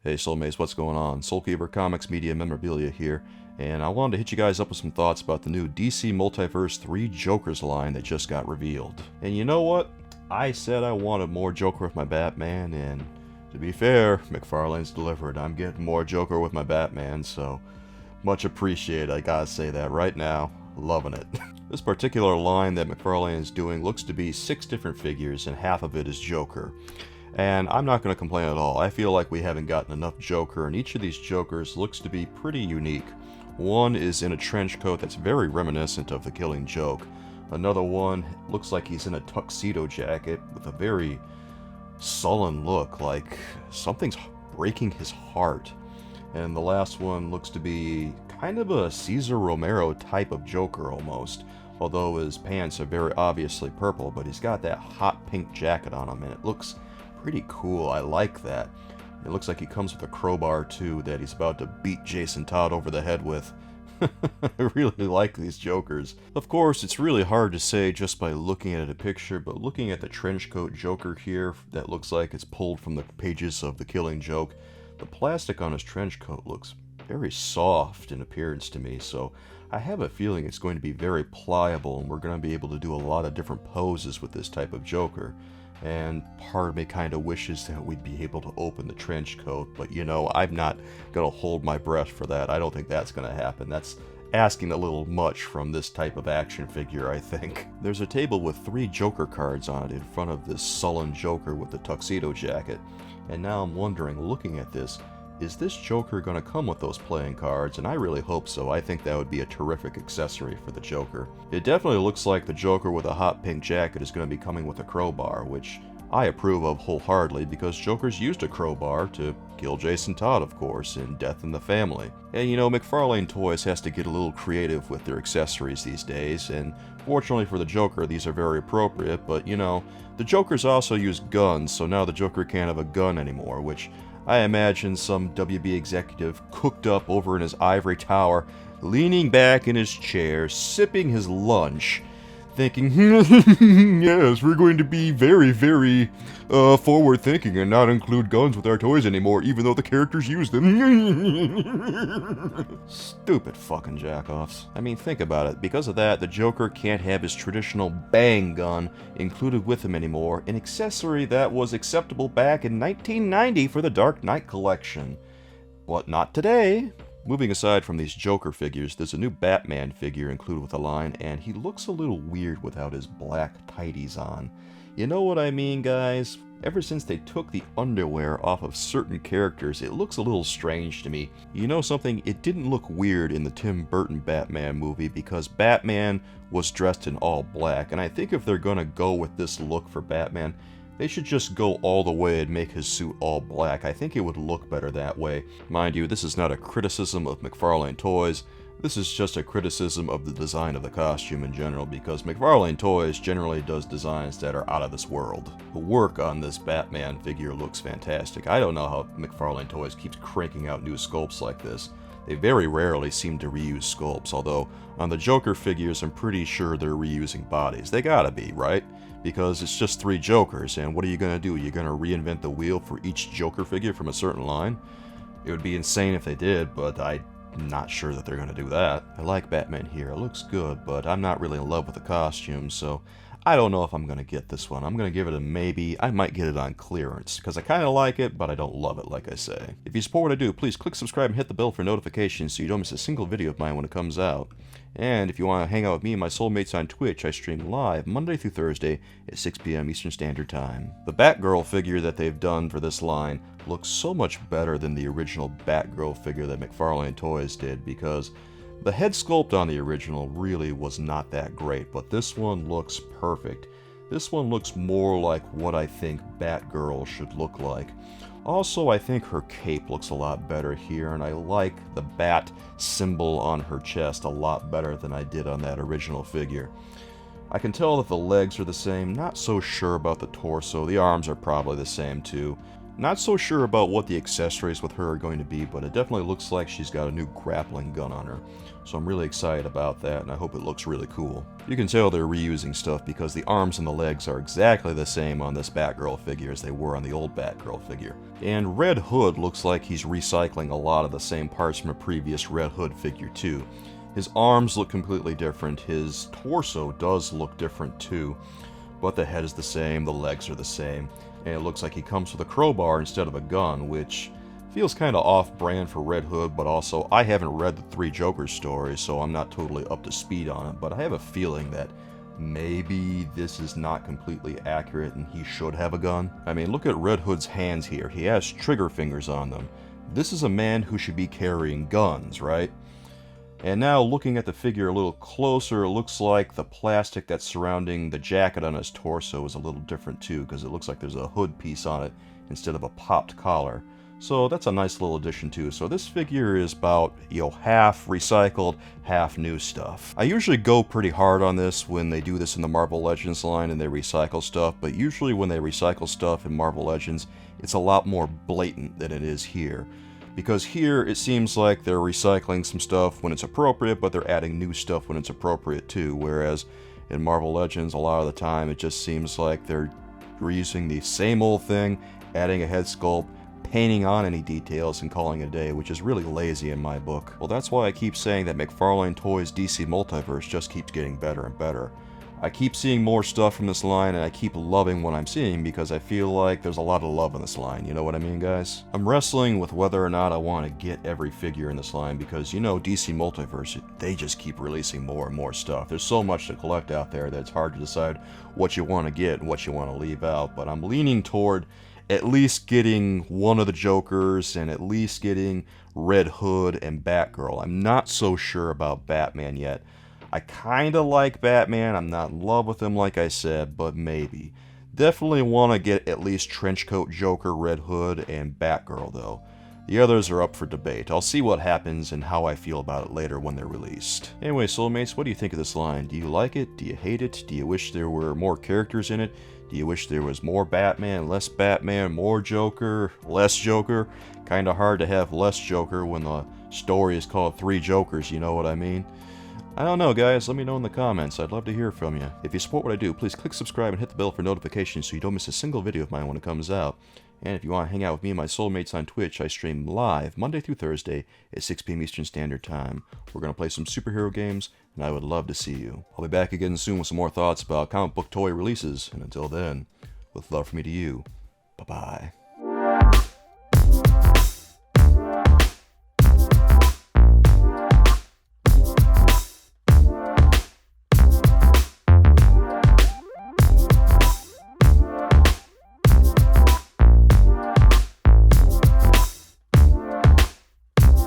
Hey Soulmates, what's going on? Soulkeeper Comics Media Memorabilia here, and I wanted to hit you guys up with some thoughts about the new DC Multiverse 3 Jokers line that just got revealed. And you know what? I said I wanted more Joker with my Batman, and to be fair, McFarlane's delivered. I'm getting more Joker with my Batman, so much appreciated, I gotta say that right now. Loving it. This particular line that McFarlane is doing looks to be 6 different figures, and half of it is Joker. And I'm not going to complain at all. I feel like we haven't gotten enough Joker, and each of these Jokers looks to be pretty unique. One is in a trench coat that's very reminiscent of the Killing Joke. Another one looks like he's in a tuxedo jacket with a very sullen look, like something's breaking his heart. And the last one looks to be kind of a Cesar Romero type of Joker almost. Although his pants are very obviously purple, but he's got that hot pink jacket on him, and it looks pretty cool. I like that. It looks like he comes with a crowbar too that he's about to beat Jason Todd over the head with. I really like these Jokers. Of course, it's really hard to say just by looking at a picture, but looking at the trenchcoat Joker here that looks like it's pulled from the pages of The Killing Joke, the plastic on his trenchcoat looks very soft in appearance to me, so I have a feeling it's going to be very pliable and we're going to be able to do a lot of different poses with this type of Joker. And part of me kind of wishes that we'd be able to open the trench coat, but you know, I'm not going to hold my breath for that. I don't think that's going to happen. That's asking a little much from this type of action figure, I think. There's a table with 3 Joker cards on it in front of this sullen Joker with the tuxedo jacket. And now I'm wondering, looking at this, is this Joker going to come with those playing cards? And I really hope so. I think that would be a terrific accessory for the Joker. It definitely looks like the Joker with a hot pink jacket is going to be coming with a crowbar, which I approve of wholeheartedly because Joker's used a crowbar to kill Jason Todd, of course, in Death in the Family. And you know, McFarlane Toys has to get a little creative with their accessories these days, and fortunately for the Joker, these are very appropriate, but you know, the Jokers also use guns, so now the Joker can't have a gun anymore, which I imagine some WB executive cooked up over in his ivory tower, leaning back in his chair, sipping his lunch, thinking, yes, we're going to be very, very forward-thinking and not include guns with our toys anymore, even though the characters use them. Stupid fucking jackoffs. I mean, think about it. Because of that, the Joker can't have his traditional bang gun included with him anymore, an accessory that was acceptable back in 1990 for the Dark Knight collection. But not today. Moving aside from these Joker figures, there's a new Batman figure included with the line, and he looks a little weird without his black tighties on. You know what I mean, guys? Ever since they took the underwear off of certain characters, it looks a little strange to me. You know something? It didn't look weird in the Tim Burton Batman movie because Batman was dressed in all black, and I think if they're gonna go with this look for Batman, they should just go all the way and make his suit all black. I think it would look better that way. Mind you, this is not a criticism of McFarlane Toys. This is just a criticism of the design of the costume in general, because McFarlane Toys generally does designs that are out of this world. The work on this Batman figure looks fantastic. I don't know how McFarlane Toys keeps cranking out new sculpts like this. They very rarely seem to reuse sculpts, although on the Joker figures I'm pretty sure they're reusing bodies. They gotta be, right? Because it's just 3 Jokers, and what are you gonna do? You're gonna reinvent the wheel for each Joker figure from a certain line? It would be insane if they did, but I'm not sure that they're gonna do that. I like Batman here, it looks good, but I'm not really in love with the costume, so I don't know if I'm gonna get this one. I'm gonna give it a maybe. I might get it on clearance, because I kinda like it, but I don't love it, like I say. If you support what I do, please click subscribe and hit the bell for notifications so you don't miss a single video of mine when it comes out. And if you want to hang out with me and my soulmates on Twitch, I stream live Monday through Thursday at 6 p.m. Eastern Standard Time. The Batgirl figure that they've done for this line looks so much better than the original Batgirl figure that McFarlane Toys did, because the head sculpt on the original really was not that great, but this one looks perfect. This one looks more like what I think Batgirl should look like. Also, I think her cape looks a lot better here, and I like the bat symbol on her chest a lot better than I did on that original figure. I can tell that the legs are the same, not so sure about the torso. The arms are probably the same too. Not so sure about what the accessories with her are going to be, but it definitely looks like she's got a new grappling gun on her. So I'm really excited about that, and I hope it looks really cool. You can tell they're reusing stuff because the arms and the legs are exactly the same on this Batgirl figure as they were on the old Batgirl figure. And Red Hood looks like he's recycling a lot of the same parts from a previous Red Hood figure too. His arms look completely different, his torso does look different too, but the head is the same, the legs are the same, and it looks like he comes with a crowbar instead of a gun, which feels kind of off-brand for Red Hood, but also I haven't read the Three Jokers story, so I'm not totally up to speed on it, but I have a feeling that maybe this is not completely accurate and he should have a gun. I mean, look at Red Hood's hands here. He has trigger fingers on them. This is a man who should be carrying guns, right? And now looking at the figure a little closer, it looks like the plastic that's surrounding the jacket on his torso is a little different too, because it looks like there's a hood piece on it instead of a popped collar. So that's a nice little addition too. So this figure is about, half recycled, half new stuff. I usually go pretty hard on this when they do this in the Marvel Legends line and they recycle stuff, but usually when they recycle stuff in Marvel Legends, it's a lot more blatant than it is here. Because here, it seems like they're recycling some stuff when it's appropriate, but they're adding new stuff when it's appropriate too, whereas in Marvel Legends, a lot of the time, it just seems like they're reusing the same old thing, adding a head sculpt, painting on any details, and calling it a day, which is really lazy in my book. Well, that's why I keep saying that McFarlane Toys DC Multiverse just keeps getting better and better. I keep seeing more stuff from this line, and I keep loving what I'm seeing because I feel like there's a lot of love in this line, you know what I mean, guys? I'm wrestling with whether or not I want to get every figure in this line because, DC Multiverse, they just keep releasing more and more stuff. There's so much to collect out there that it's hard to decide what you want to get and what you want to leave out, but I'm leaning toward at least getting one of the Jokers and at least getting Red Hood and Batgirl. I'm not so sure about Batman yet. I kinda like Batman, I'm not in love with him like I said, but maybe. Definitely want to get at least Trenchcoat Joker, Red Hood, and Batgirl though. The others are up for debate. I'll see what happens and how I feel about it later when they're released. Anyway, Soulmates, what do you think of this line? Do you like it? Do you hate it? Do you wish there were more characters in it? Do you wish there was more Batman, more Joker, less Joker? Kinda hard to have less Joker when the story is called Three Jokers, you know what I mean? I don't know, guys. Let me know in the comments. I'd love to hear from you. If you support what I do, please click subscribe and hit the bell for notifications so you don't miss a single video of mine when it comes out. And if you want to hang out with me and my soulmates on Twitch, I stream live Monday through Thursday at 6 p.m. Eastern Standard Time. We're going to play some superhero games, and I would love to see you. I'll be back again soon with some more thoughts about comic book toy releases, and until then, with love from me to you, bye-bye.